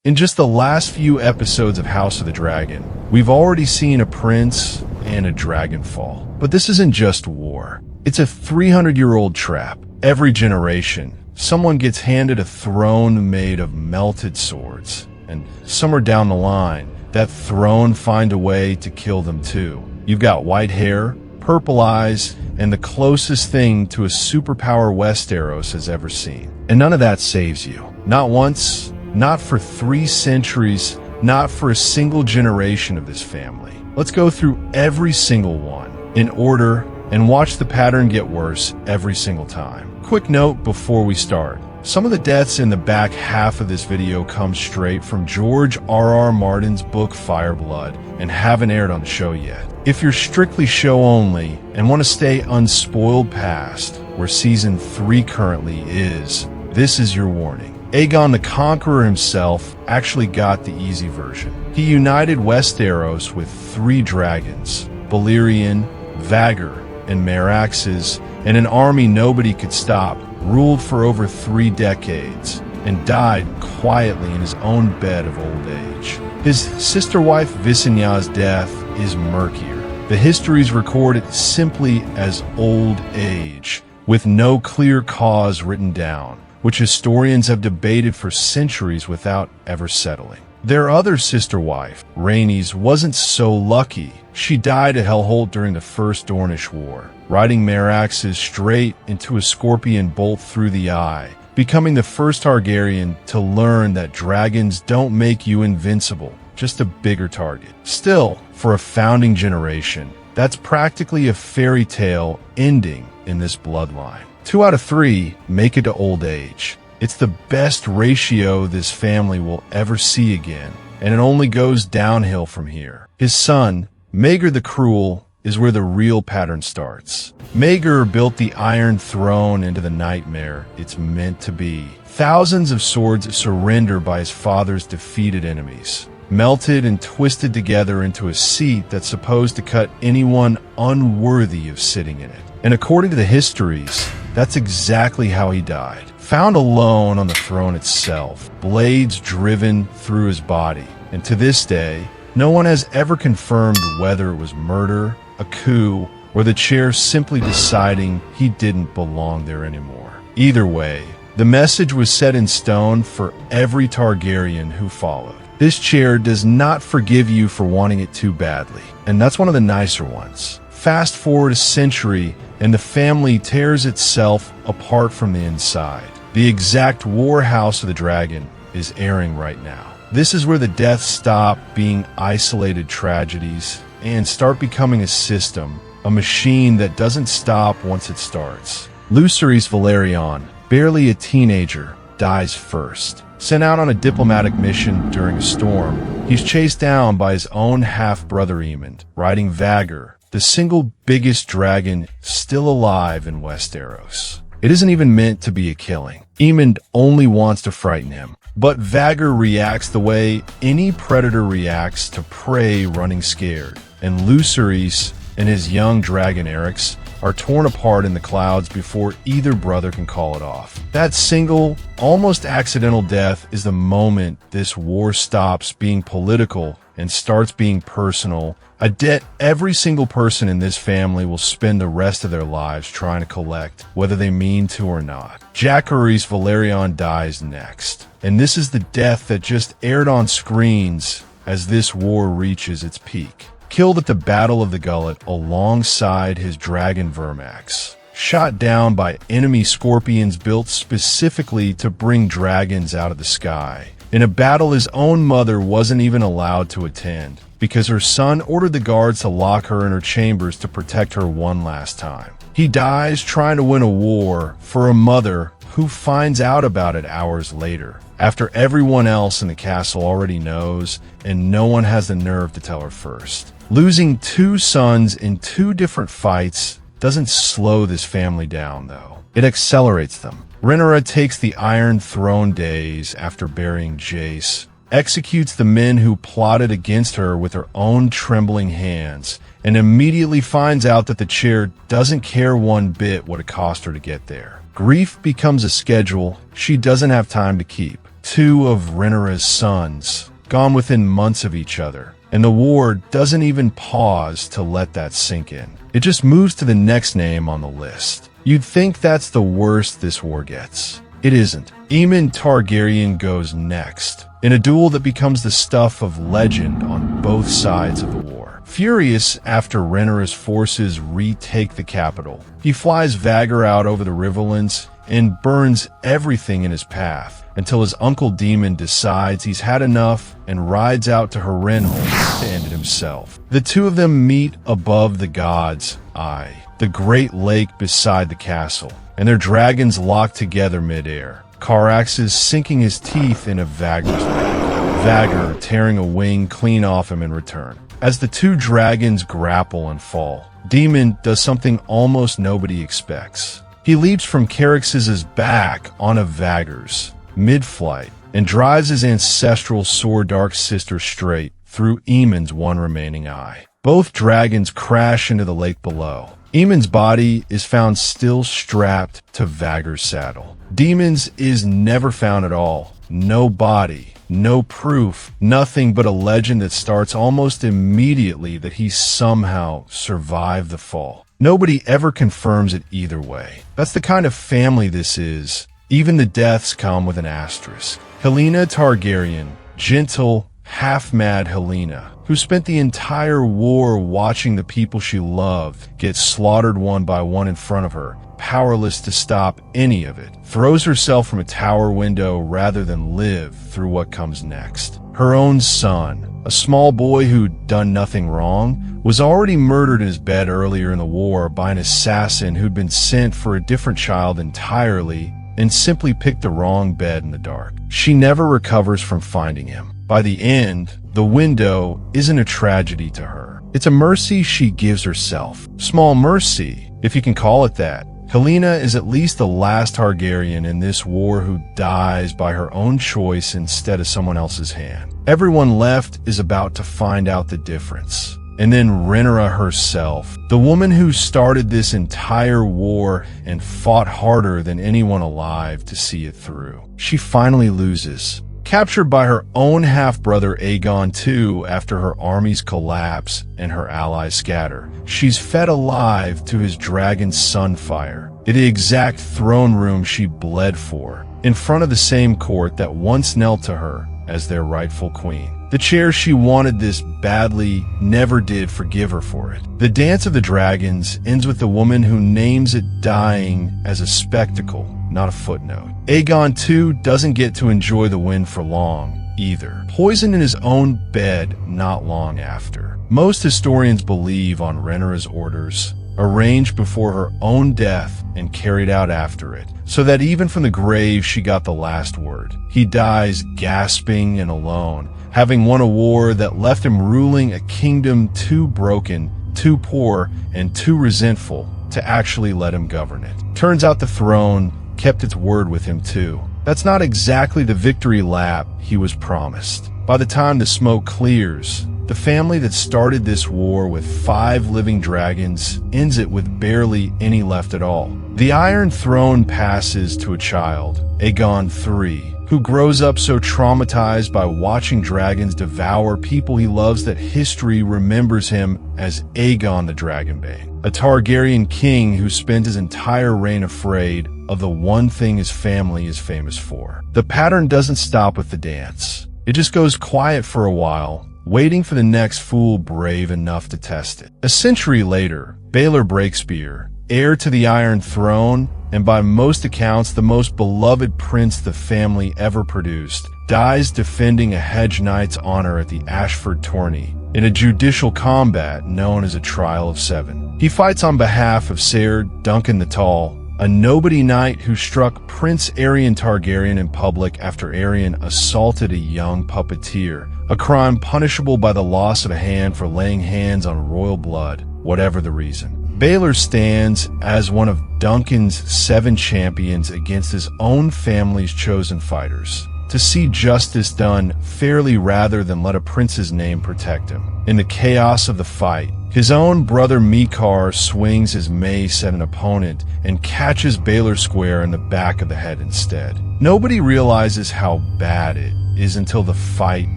In just the last few episodes of House of the Dragon, we've already seen a prince and a dragon fall. But this isn't just war. It's a 300-year-old trap. Every generation, someone gets handed a throne made of melted swords. And somewhere down the line, that throne finds a way to kill them too. You've got white hair, purple eyes, and the closest thing to a superpower Westeros has ever seen. And none of that saves you. Not once, not for 3 centuries, not for a single generation of this family. Let's go through every single one in order and watch the pattern get worse every single time. Quick note before we start. Some of the deaths in the back half of this video come straight from George R.R. Martin's book Fireblood and haven't aired on the show yet. If you're strictly show only and want to stay unspoiled past where season 3 currently is, this is your warning. Aegon the Conqueror himself actually got the easy version. He united Westeros with 3 dragons, Balerion, Vhagar, and Myndrex, and an army nobody could stop, ruled for over 3 decades, and died quietly in his own bed of old age. His sister wife Visenya's death is murkier. The histories record it simply as old age, with no clear cause written down, which historians have debated for centuries without ever settling. Their other sister wife, Rhaenys, wasn't so lucky. She died at Hellholt during the First Dornish War, riding Myndrex straight into a scorpion bolt through the eye, becoming the first Targaryen to learn that dragons don't make you invincible, just a bigger target. Still, for a founding generation, that's practically a fairy tale ending in this bloodline. 2 out of 3 make it to old age. It's the best ratio this family will ever see again, and it only goes downhill from here. His son, Maegor the Cruel, is where the real pattern starts. Maegor built the Iron Throne into the nightmare it's meant to be. Thousands of swords surrender by his father's defeated enemies, melted and twisted together into a seat that's supposed to cut anyone unworthy of sitting in it. And according to the histories, that's exactly how he died. Found alone on the throne itself, blades driven through his body. And to this day, no one has ever confirmed whether it was murder, a coup, or the chair simply deciding he didn't belong there anymore. Either way, the message was set in stone for every Targaryen who followed. This chair does not forgive you for wanting it too badly, and that's one of the nicer ones. Fast forward a century, and the family tears itself apart from the inside. The exact war House of the Dragon is airing right now. This is where the deaths stop being isolated tragedies and start becoming a system, a machine that doesn't stop once it starts. Lucerys Velaryon, barely a teenager, dies first. Sent out on a diplomatic mission during a storm, he's chased down by his own half-brother Aemond, riding Vhagar, the single biggest dragon still alive in Westeros. It isn't even meant to be a killing. Aemond only wants to frighten him, but Vhagar reacts the way any predator reacts to prey running scared, and Lucerys and his young dragon Aerys are torn apart in the clouds before either brother can call it off. That single, almost accidental death is the moment this war stops being political and starts being personal, a debt every single person in this family will spend the rest of their lives trying to collect, whether they mean to or not. Jacaerys Velaryon dies next, and this is the death that just aired on screens as this war reaches its peak. Killed at the Battle of the Gullet alongside his dragon Vermax. Shot down by enemy scorpions built specifically to bring dragons out of the sky. In a battle his own mother wasn't even allowed to attend, because her son ordered the guards to lock her in her chambers to protect her one last time. He dies trying to win a war for a mother who finds out about it hours later, after everyone else in the castle already knows and no one has the nerve to tell her first. Losing 2 sons in 2 different fights doesn't slow this family down, though. It accelerates them. Rhaenyra takes the Iron Throne days after burying Jace, executes the men who plotted against her with her own trembling hands, and immediately finds out that the chair doesn't care one bit what it cost her to get there. Grief becomes a schedule she doesn't have time to keep. two of Rhaenyra's sons, gone within months of each other. And the war doesn't even pause to let that sink in. It just moves to the next name on the list. You'd think that's the worst this war gets. It isn't. Aemond Targaryen goes next, in a duel that becomes the stuff of legend on both sides of the war. Furious after Rhaenyra's forces retake the capital, he flies Rhaegar out over the riverlands and burns everything in his path until his uncle Daemon decides he's had enough and rides out to Harrenhal to end it himself. The two of them meet above the gods' eye, the great lake beside the castle, and their dragons lock together midair. Caraxes sinking his teeth into Rhaegar's back, Rhaegar tearing a wing clean off him in return. As the two dragons grapple and fall, Daemon does something almost nobody expects. He leaps from Caraxes' back onto Rhaegar's mid-flight and drives his ancestral sword-dark sister straight through Aemond's one remaining eye. Both dragons crash into the lake below. Aemond's body is found still strapped to Rhaegar's saddle. Daemon's is never found at all. No body, no proof, nothing but a legend that starts almost immediately that he somehow survived the fall. Nobody ever confirms it either way. That's the kind of family this is. Even the deaths come with an asterisk. Helaena Targaryen, gentle, half-mad Helaena, who spent the entire war watching the people she loved get slaughtered one by one in front of her, powerless to stop any of it, throws herself from a tower window rather than live through what comes next. Her own son, a small boy who'd done nothing wrong, was already murdered in his bed earlier in the war by an assassin who'd been sent for a different child entirely and simply picked the wrong bed in the dark. She never recovers from finding him. By the end, the window isn't a tragedy to her. It's a mercy she gives herself. Small mercy, if you can call it that. Helaena is at least the last Targaryen in this war who dies by her own choice instead of someone else's hand. Everyone left is about to find out the difference. And then Rhaenyra herself, the woman who started this entire war and fought harder than anyone alive to see it through. She finally loses. Captured by her own half-brother Aegon II after her armies collapse and her allies scatter, she's fed alive to his dragon Sunfire, in the exact throne room she bled for, in front of the same court that once knelt to her as their rightful queen. The chair she wanted this badly never did forgive her for it. The Dance of the Dragons ends with the woman who names it dying as a spectacle, not a footnote. Aegon II doesn't get to enjoy the win for long, either. Poisoned in his own bed not long after. Most historians believe on Rhaenyra's orders, arranged before her own death and carried out after it, so that even from the grave she got the last word. He dies gasping and alone, having won a war that left him ruling a kingdom too broken, too poor, and too resentful to actually let him govern it. Turns out the throne kept its word with him too. That's not exactly the victory lap he was promised. By the time the smoke clears, the family that started this war with 5 living dragons ends it with barely any left at all. The Iron Throne passes to a child, Aegon III, who grows up so traumatized by watching dragons devour people he loves that history remembers him as Aegon the Dragonbane, a Targaryen king who spent his entire reign afraid of the one thing his family is famous for. The pattern doesn't stop with the dance. It just goes quiet for a while, waiting for the next fool brave enough to test it. A century later, Baelor Breakspear, heir to the Iron Throne, and by most accounts the most beloved prince the family ever produced, dies defending a Hedge Knight's honor at the Ashford tourney in a judicial combat known as a Trial of 7. He fights on behalf of Ser Duncan the Tall, a nobody knight who struck Prince Aerion Targaryen in public after Aerion assaulted a young puppeteer, a crime punishable by the loss of a hand for laying hands on royal blood, whatever the reason. Baelor stands as one of Duncan's 7 champions against his own family's chosen fighters. to see justice done fairly rather than let a prince's name protect him. In the chaos of the fight, his own brother Maegor swings his mace at an opponent and catches Baelor square in the back of the head instead. Nobody realizes how bad it is until the fight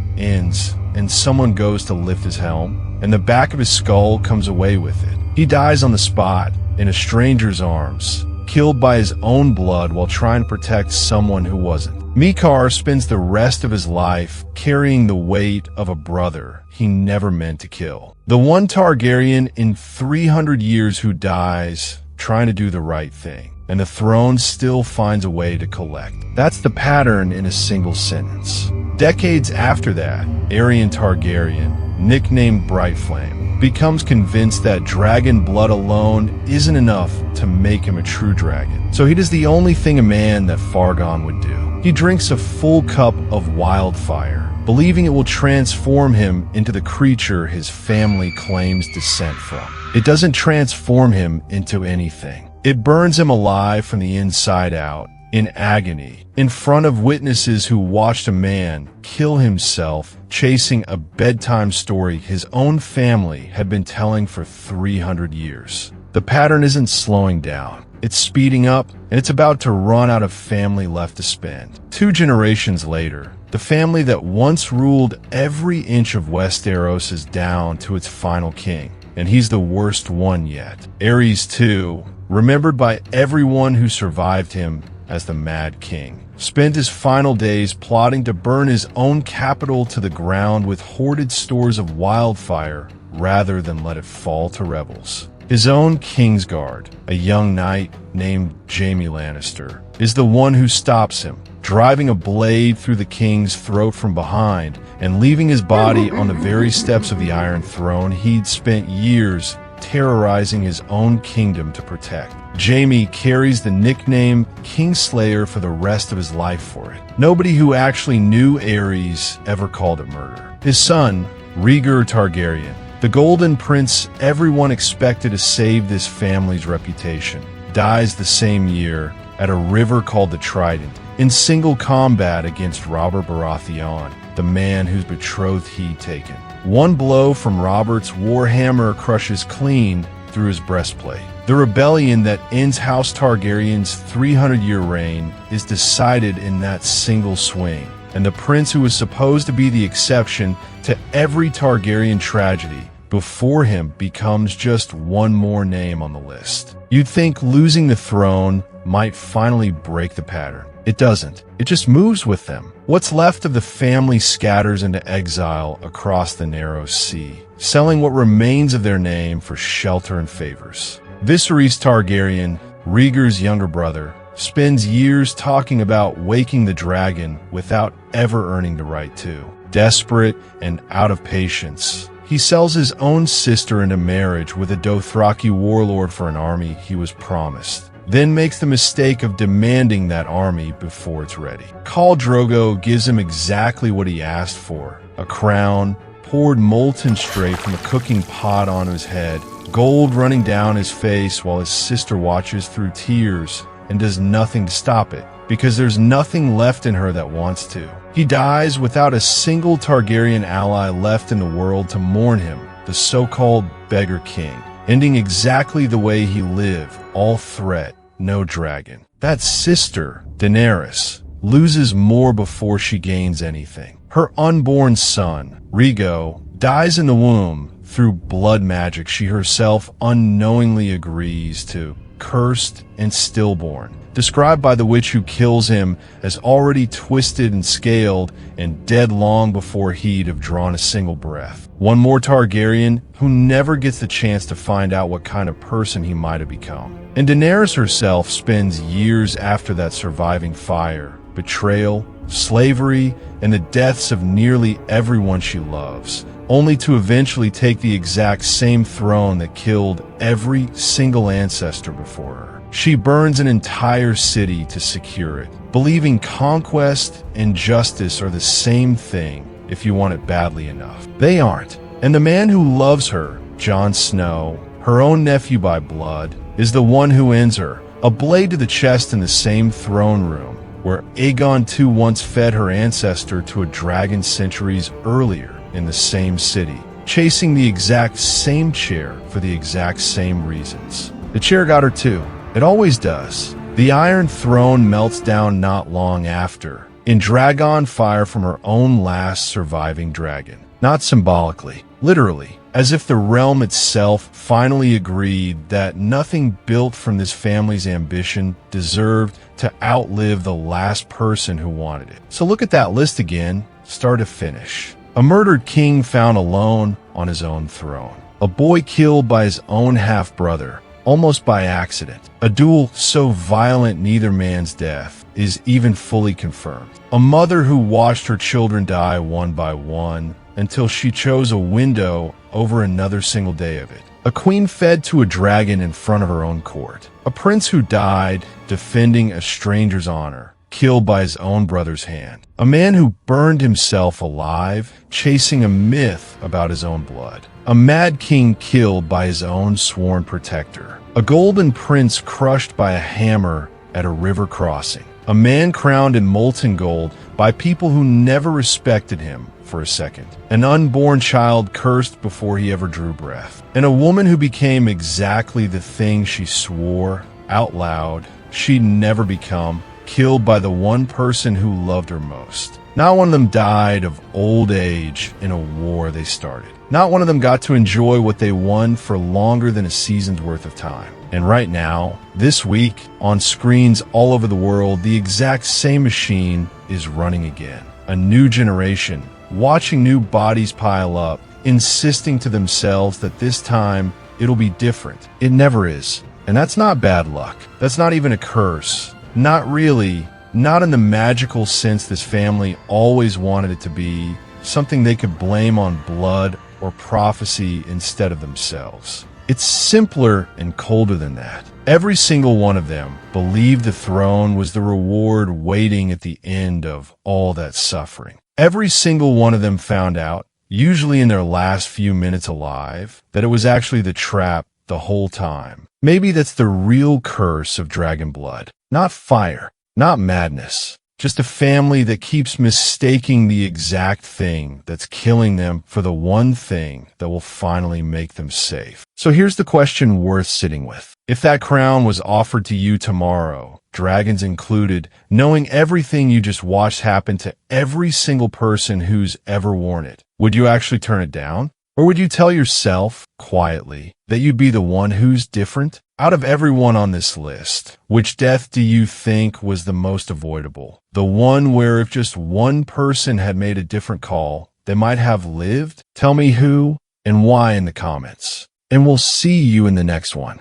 ends and someone goes to lift his helm, and the back of his skull comes away with it. He dies on the spot, in a stranger's arms, killed by his own blood while trying to protect someone who wasn't. Maegor spends the rest of his life carrying the weight of a brother he never meant to kill. The one Targaryen in 300 years who dies trying to do the right thing, and the throne still finds a way to collect. That's the pattern in a single sentence. Decades after that, Aerys Targaryen, nicknamed Brightflame, becomes convinced that dragon blood alone isn't enough to make him a true dragon. So he does the only thing a man that Fargon would do. He drinks a full cup of wildfire, believing it will transform him into the creature his family claims descent from. It doesn't transform him into anything. It burns him alive from the inside out, in agony, in front of witnesses who watched a man kill himself chasing a bedtime story his own family had been telling for 300 years. The pattern isn't slowing down. It's speeding up, and it's about to run out of family left to spend. 2 generations later, the family that once ruled every inch of Westeros is down to its final king, and he's the worst one yet. Aerys, too, remembered by everyone who survived him as the Mad King, spent his final days plotting to burn his own capital to the ground with hoarded stores of wildfire rather than let it fall to rebels. His own Kingsguard, a young knight named Jaime Lannister, is the one who stops him, driving a blade through the king's throat from behind and leaving his body on the very steps of the Iron Throne he'd spent years terrorizing his own kingdom to protect. Jaime carries the nickname Kingslayer for the rest of his life for it. Nobody who actually knew Aerys ever called it murder. His son, Rhaegar Targaryen, the Golden Prince everyone expected to save this family's reputation, dies the same year at a river called the Trident in single combat against Robert Baratheon, the man whose betrothed he'd taken. One blow from Robert's warhammer crushes clean through his breastplate. The rebellion that ends House Targaryen's 300-year reign is decided in that single swing, and the prince who was supposed to be the exception to every Targaryen tragedy before him becomes just one more name on the list. You'd think losing the throne might finally break the pattern. It doesn't. It just moves with them. What's left of the family scatters into exile across the narrow sea, selling what remains of their name for shelter and favors. Viserys Targaryen, Rhaegar's younger brother, spends years talking about waking the dragon without ever earning the right to. Desperate and out of patience, he sells his own sister into marriage with a Dothraki warlord for an army he was promised, then makes the mistake of demanding that army before it's ready. Khal Drogo gives him exactly what he asked for, a crown, poured molten straight from a cooking pot onto his head, gold running down his face while his sister watches through tears and does nothing to stop it, because there's nothing left in her that wants to. He dies without a single Targaryen ally left in the world to mourn him, the so-called Beggar King, ending exactly the way he lived, all threat, no dragon. That sister, Daenerys, loses more before she gains anything. Her unborn son, Rhaegar, dies in the womb through blood magic she herself unknowingly agrees to, cursed and stillborn, described by the witch who kills him as already twisted and scaled and dead long before he'd have drawn a single breath. One more Targaryen who never gets the chance to find out what kind of person he might have become. And Daenerys herself spends years after that surviving fire, betrayal, slavery, and the deaths of nearly everyone she loves, only to eventually take the exact same throne that killed every single ancestor before her. She burns an entire city to secure it, believing conquest and justice are the same thing if you want it badly enough. They aren't. And the man who loves her, Jon Snow, her own nephew by blood, is the one who ends her, a blade to the chest in the same throne room, where Aegon II once fed her ancestor to a dragon centuries earlier in the same city, chasing the exact same chair for the exact same reasons. The chair got her too. It always does. The Iron Throne melts down not long after, in dragon fire from her own last surviving dragon. Not symbolically, literally, as if the realm itself finally agreed that nothing built from this family's ambition deserved to outlive the last person who wanted it. So look at that list again, start to finish. A murdered king found alone on his own throne. A boy killed by his own half-brother, almost by accident. A duel so violent neither man's death is even fully confirmed. A mother who watched her children die one by one until she chose a window over another single day of it. A queen fed to a dragon in front of her own court. A prince who died defending a stranger's honor, killed by his own brother's hand. A man who burned himself alive, chasing a myth about his own blood. A mad king killed by his own sworn protector. A golden prince crushed by a hammer at a river crossing. A man crowned in molten gold by people who never respected him for a second. An unborn child cursed before he ever drew breath. And a woman who became exactly the thing she swore out loud she'd never become, killed by the one person who loved her most. Not one of them died of old age in a war they started. Not one of them got to enjoy what they won for longer than a season's worth of time. And right now, this week, on screens all over the world, the exact same machine is running again. A new generation, watching new bodies pile up, insisting to themselves that this time it'll be different. It never is. And that's not bad luck. That's not even a curse. Not really. Not in the magical sense this family always wanted it to be, something they could blame on blood or prophecy instead of themselves. It's simpler and colder than that. Every single one of them believed the throne was the reward waiting at the end of all that suffering. Every single one of them found out, usually in their last few minutes alive, that it was actually the trap the whole time. Maybe that's the real curse of dragon blood. Not fire, not madness. Just a family that keeps mistaking the exact thing that's killing them for the one thing that will finally make them safe. So here's the question worth sitting with. If that crown was offered to you tomorrow, dragons included, knowing everything you just watched happen to every single person who's ever worn it, would you actually turn it down? Or would you tell yourself, quietly, that you'd be the one who's different? Out of everyone on this list, which death do you think was the most avoidable? The one where if just one person had made a different call, they might have lived? Tell me who and why in the comments. And we'll see you in the next one.